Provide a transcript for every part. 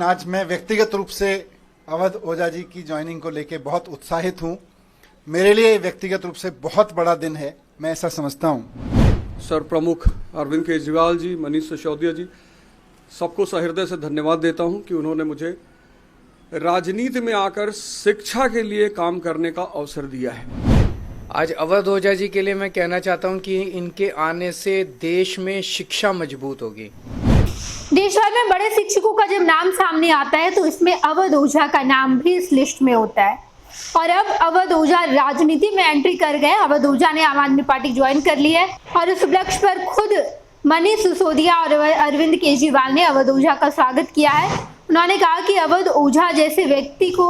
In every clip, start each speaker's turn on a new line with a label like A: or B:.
A: आज मैं व्यक्तिगत रूप से अवध ओझा जी की ज्वाइनिंग को लेकर बहुत उत्साहित हूं। मेरे लिए व्यक्तिगत रूप से बहुत बड़ा दिन है, मैं ऐसा समझता हूं।
B: सर प्रमुख अरविंद केजरीवाल जी, मनीष सिसोदिया जी, सबको सहृदय से धन्यवाद देता हूं कि उन्होंने मुझे राजनीति में आकर शिक्षा के लिए काम करने का अवसर दिया है।
C: आज अवध ओझा जी के लिए मैं कहना चाहता हूं कि इनके आने से देश में शिक्षा मजबूत होगी।
D: देश भर में बड़े शिक्षकों का जब नाम सामने आता है तो इसमें अवध ओझा का नाम भी इस लिस्ट में होता है। और अब अवध ओझा राजनीति में एंट्री कर गए। अवध ओझा ने आम आदमी पार्टी ज्वाइन कर ली है और इस उपलक्ष्य पर खुद मनीष सिसोदिया और अरविंद केजरीवाल ने अवध ओझा का स्वागत किया है। उन्होंने कहा कि अवध ओझा जैसे व्यक्ति को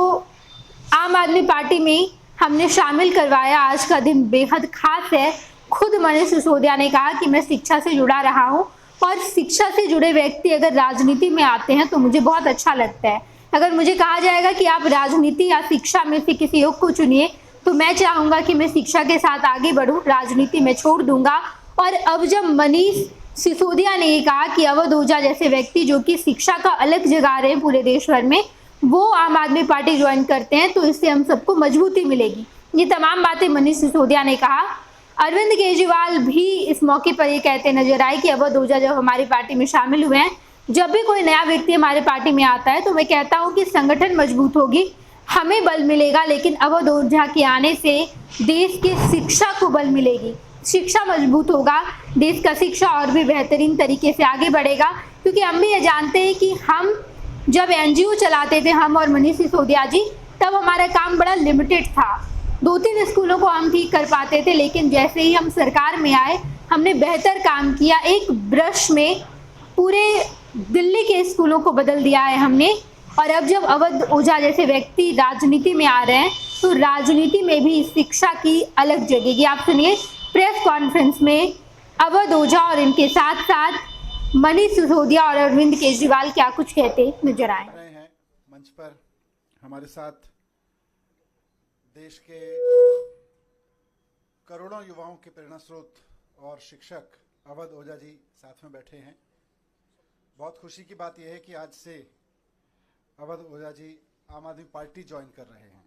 D: आम आदमी पार्टी में हमने शामिल करवाया, आज का दिन बेहद खास है। खुद मनीष सिसोदिया ने कहा कि मैं शिक्षा से जुड़ा रहा हूं और शिक्षा से जुड़े व्यक्ति अगर राजनीति में आते हैं तो मुझे बहुत अच्छा लगता है। अगर मुझे कहा जाएगा कि आप राजनीति या शिक्षा में से किसी एक को चुनिए तो मैं चाहूंगा कि मैं शिक्षा के साथ आगे बढ़ूं, राजनीति में छोड़ दूंगा। और अब जब मनीष सिसोदिया ने ये कहा कि अवध ओझा जैसे व्यक्ति जो कि शिक्षा का अलग जगा रहे हैं पूरे देश भर में, वो आम आदमी पार्टी ज्वाइन करते हैं तो इससे हम सबको मजबूती मिलेगी। ये तमाम बातें मनीष सिसोदिया ने कहा। अरविंद केजरीवाल भी इस मौके पर ये कहते नजर आए कि अवध ओझा जब हमारी पार्टी में शामिल हुए हैं, जब भी कोई नया व्यक्ति हमारे पार्टी में आता है तो मैं कहता हूं कि संगठन मजबूत होगी, हमें बल मिलेगा, लेकिन अवध ओझा के आने से देश की शिक्षा को बल मिलेगी। शिक्षा मजबूत होगा, देश का शिक्षा और भी बेहतरीन तरीके से आगे बढ़ेगा। क्योंकि हम भी ये जानते हैं कि हम जब एनजीओ चलाते थे, हम और मनीष सिसोदिया जी, तब हमारा काम बड़ा लिमिटेड था। 2-3 स्कूलों को हम ठीक कर पाते थे, लेकिन जैसे ही हम सरकार में आए हमने बेहतर काम किया। एक ब्रश में पूरे दिल्ली के स्कूलों को बदल दिया है हमने। और अब जब अवध ओझा जैसे व्यक्ति राजनीति में आ रहे हैं तो राजनीति में भी शिक्षा की अलग जगेगी। आप सुनिए प्रेस कॉन्फ्रेंस में अवध ओझा और इनके साथ साथ मनीष सिसोदिया और अरविंद केजरीवाल क्या कुछ कहते नजर आए
A: हैं। मंच पर हमारे साथ देश के करोड़ों युवाओं के प्रेरणा स्रोत और शिक्षक अवध ओझा जी साथ में बैठे हैं। बहुत खुशी की बात यह है कि आज से अवध ओझा जी आम आदमी पार्टी ज्वाइन कर रहे हैं।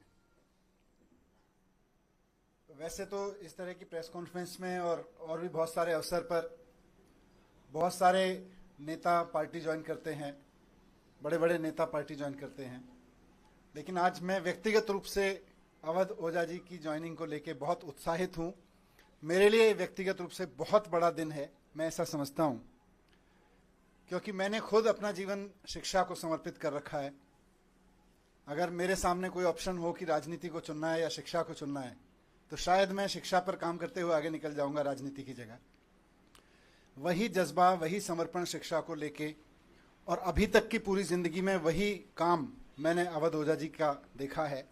A: वैसे तो इस तरह की प्रेस कॉन्फ्रेंस में और भी बहुत सारे अवसर पर बहुत सारे नेता पार्टी ज्वाइन करते हैं, बड़े बड़े नेता पार्टी ज्वाइन करते हैं, लेकिन आज मैं व्यक्तिगत रूप से अवध ओझा जी की ज्वाइनिंग को लेकर बहुत उत्साहित हूं। मेरे लिए व्यक्तिगत रूप से बहुत बड़ा दिन है, मैं ऐसा समझता हूं, क्योंकि मैंने खुद अपना जीवन शिक्षा को समर्पित कर रखा है। अगर मेरे सामने कोई ऑप्शन हो कि राजनीति को चुनना है या शिक्षा को चुनना है तो शायद मैं शिक्षा पर काम करते हुए आगे निकल जाऊंगा राजनीति की जगह। वही जज्बा, वही समर्पण शिक्षा को लेके और अभी तक की पूरी जिंदगी में वही काम मैंने अवध ओझा जी का देखा है।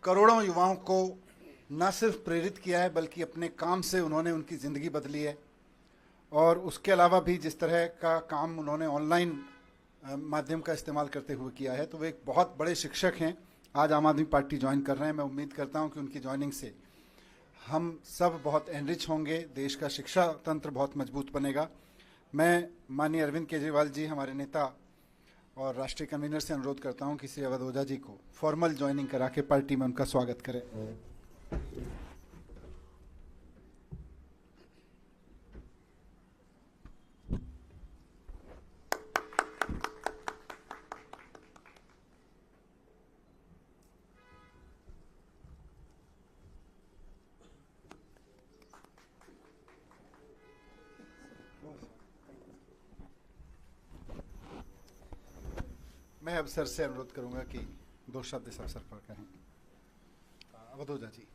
A: करोड़ों युवाओं को न सिर्फ प्रेरित किया है बल्कि अपने काम से उन्होंने उनकी ज़िंदगी बदली है। और उसके अलावा भी जिस तरह का काम उन्होंने ऑनलाइन माध्यम का इस्तेमाल करते हुए किया है, तो वो एक बहुत बड़े शिक्षक हैं। आज आम आदमी पार्टी ज्वाइन कर रहे हैं। मैं उम्मीद करता हूं कि उनकी ज्वाइनिंग से हम सब बहुत एनरिच होंगे, देश का शिक्षा तंत्र बहुत मजबूत बनेगा। मैं माननीय अरविंद केजरीवाल जी, हमारे नेता और राष्ट्रीय कन्वीनर से अनुरोध करता हूं कि श्री अवध ओझा जी को फॉर्मल ज्वाइनिंग करा के पार्टी में उनका स्वागत करें। मैं अब सर से अनुरोध करूंगा कि 2 शब्द इस अवसर पर कहें। अवध ओझा जी।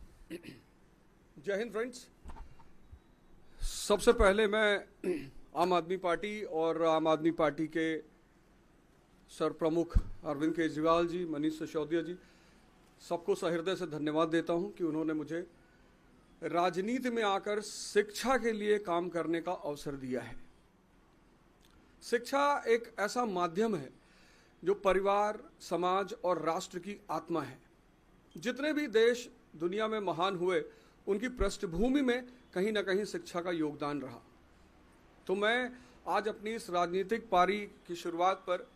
B: जय हिंद फ्रेंड्स। सबसे पहले मैं आम आदमी पार्टी और आम आदमी पार्टी के सर प्रमुख अरविंद केजरीवाल जी, मनीष सिसोदिया जी, सबको सहृदय से धन्यवाद देता हूं कि उन्होंने मुझे राजनीति में आकर शिक्षा के लिए काम करने का अवसर दिया है। शिक्षा एक ऐसा माध्यम है जो परिवार, समाज और राष्ट्र की आत्मा है। जितने भी देश दुनिया में महान हुए, उनकी पृष्ठभूमि में कहीं ना कहीं शिक्षा का योगदान रहा। तो मैं आज अपनी इस राजनीतिक पारी की शुरुआत पर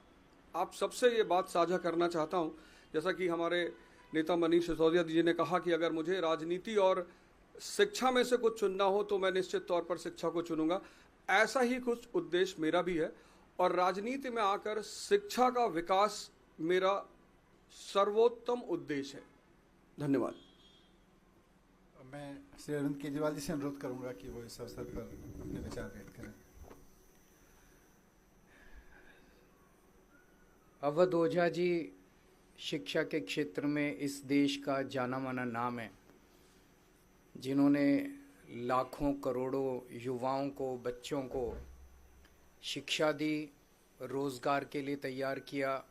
B: आप सबसे ये बात साझा करना चाहता हूं, जैसा कि हमारे नेता मनीष सिसोदिया जी ने कहा कि अगर मुझे राजनीति और शिक्षा में से कुछ चुनना हो तो मैं निश्चित तौर पर शिक्षा को चुनूंगा। ऐसा ही कुछ उद्देश्य मेरा भी है और राजनीति में आकर शिक्षा का विकास मेरा सर्वोत्तम उद्देश्य है। धन्यवाद।
A: मैं श्री अरविंद केजरीवाल जी से अनुरोध करूंगा कि वो इस अवसर पर अपने विचार व्यक्त करें।
C: अवध ओझा जी शिक्षा के क्षेत्र में इस देश का जाना माना नाम है, जिन्होंने लाखों करोड़ों युवाओं को, बच्चों को शिक्षा दी, रोजगार के लिए तैयार किया,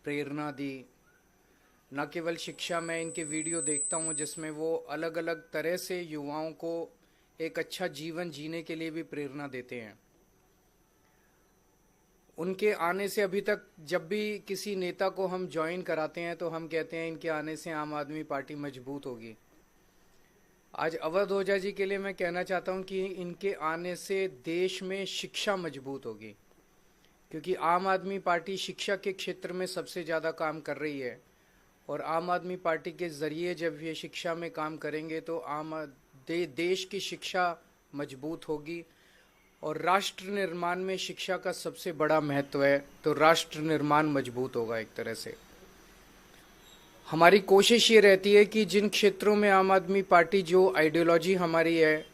C: प्रेरणा दी। न केवल शिक्षा, मैं इनके वीडियो देखता हूँ जिसमें वो अलग अलग तरह से युवाओं को एक अच्छा जीवन जीने के लिए भी प्रेरणा देते हैं। उनके आने से अभी तक जब भी किसी नेता को हम ज्वाइन कराते हैं तो हम कहते हैं इनके आने से आम आदमी पार्टी मजबूत होगी। आज अवध ओझा जी के लिए मैं कहना चाहता हूं कि इनके आने से देश में शिक्षा मजबूत होगी, क्योंकि आम आदमी पार्टी शिक्षा के क्षेत्र में सबसे ज़्यादा काम कर रही है और आम आदमी पार्टी के ज़रिए जब ये शिक्षा में काम करेंगे तो देश की शिक्षा मजबूत होगी। और राष्ट्र निर्माण में शिक्षा का सबसे बड़ा महत्व है, तो राष्ट्र निर्माण मजबूत होगा। एक तरह से हमारी कोशिश ये रहती है कि जिन क्षेत्रों में आम आदमी पार्टी, जो आइडियोलॉजी हमारी है,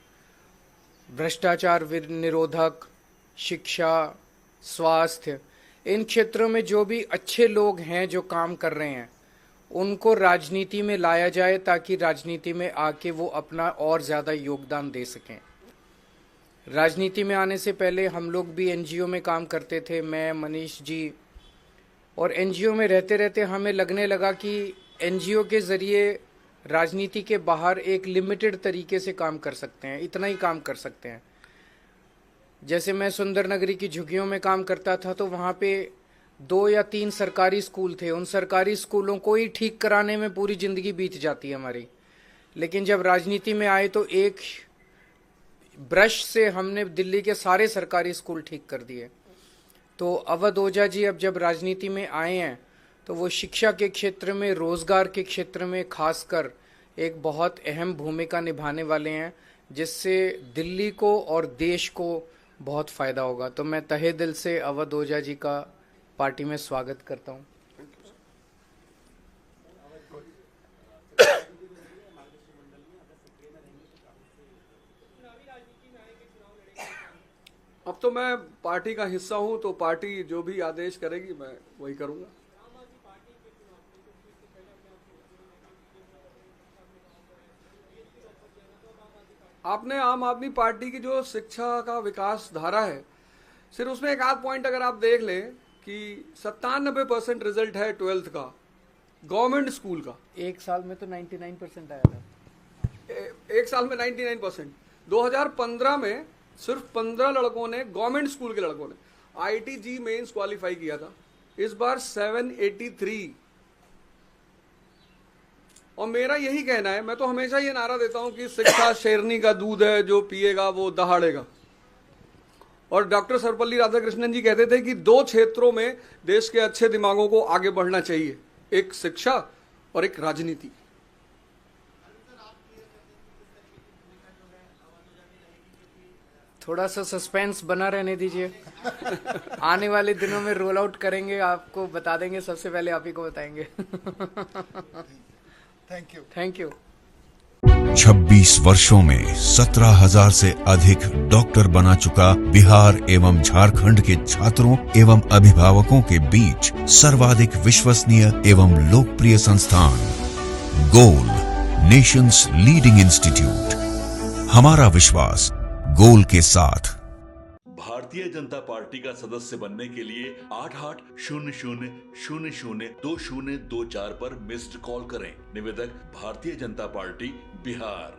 C: भ्रष्टाचार निरोधक, शिक्षा, स्वास्थ्य, इन क्षेत्रों में जो भी अच्छे लोग हैं जो काम कर रहे हैं उनको राजनीति में लाया जाए, ताकि राजनीति में आके वो अपना और ज़्यादा योगदान दे सकें। राजनीति में आने से पहले हम लोग भी एनजीओ में काम करते थे, मैं, मनीष जी, और एनजीओ में रहते रहते हमें लगने लगा कि एनजीओ के ज़रिए राजनीति के बाहर एक लिमिटेड तरीके से काम कर सकते हैं, इतना ही काम कर सकते हैं। जैसे मैं सुंदर नगरी की झुग्गियों में काम करता था तो वहाँ पे 2 या 3 सरकारी स्कूल थे, उन सरकारी स्कूलों को ही ठीक कराने में पूरी ज़िंदगी बीत जाती है हमारी। लेकिन जब राजनीति में आए तो एक ब्रश से हमने दिल्ली के सारे सरकारी स्कूल ठीक कर दिए। तो अवध ओझा जी अब जब राजनीति में आए हैं तो वो शिक्षा के क्षेत्र में, रोजगार के क्षेत्र में खासकर एक बहुत अहम भूमिका निभाने वाले हैं, जिससे दिल्ली को और देश को बहुत फायदा होगा। तो मैं तहे दिल से अवध ओझा जी का पार्टी में स्वागत करता हूँ।
B: अब तो मैं पार्टी का हिस्सा हूं, तो पार्टी जो भी आदेश करेगी मैं वही करूंगा। आपने आम आदमी पार्टी की जो शिक्षा का विकास धारा है, सिर्फ उसमें एक आध पॉइंट अगर आप देख लें कि 97% रिजल्ट है 12th का गवर्नमेंट स्कूल का।
C: एक साल में तो 99% आया था।
B: एक साल में 99%। 2015 में सिर्फ 15 लड़कों ने, गवर्नमेंट स्कूल के लड़कों ने, IIT मेंस क्वालिफाई किया था। इस बार 783। और मेरा यही कहना है, मैं तो हमेशा ये नारा देता हूं कि शिक्षा शेरनी का दूध है, जो पिएगा वो दहाड़ेगा। और डॉक्टर सर्वपल्ली राधाकृष्णन जी कहते थे कि 2 क्षेत्रों में देश के अच्छे दिमागों को आगे बढ़ना चाहिए, एक शिक्षा और एक राजनीति।
C: थोड़ा सा सस्पेंस बना रहने दीजिए। आने वाले दिनों में रोल आउट करेंगे, आपको बता देंगे, सबसे पहले आप ही को बताएंगे। Thank you.
E: 26 वर्षों में 17,000 से अधिक डॉक्टर बना चुका बिहार एवं झारखंड के छात्रों एवं अभिभावकों के बीच सर्वाधिक विश्वसनीय एवं लोकप्रिय संस्थान गोल, नेशंस लीडिंग इंस्टीट्यूट। हमारा विश्वास गोल के साथ।
F: भारतीय जनता पार्टी का सदस्य बनने के लिए 8800002024 पर मिस्ड कॉल करें। निवेदक भारतीय जनता पार्टी बिहार।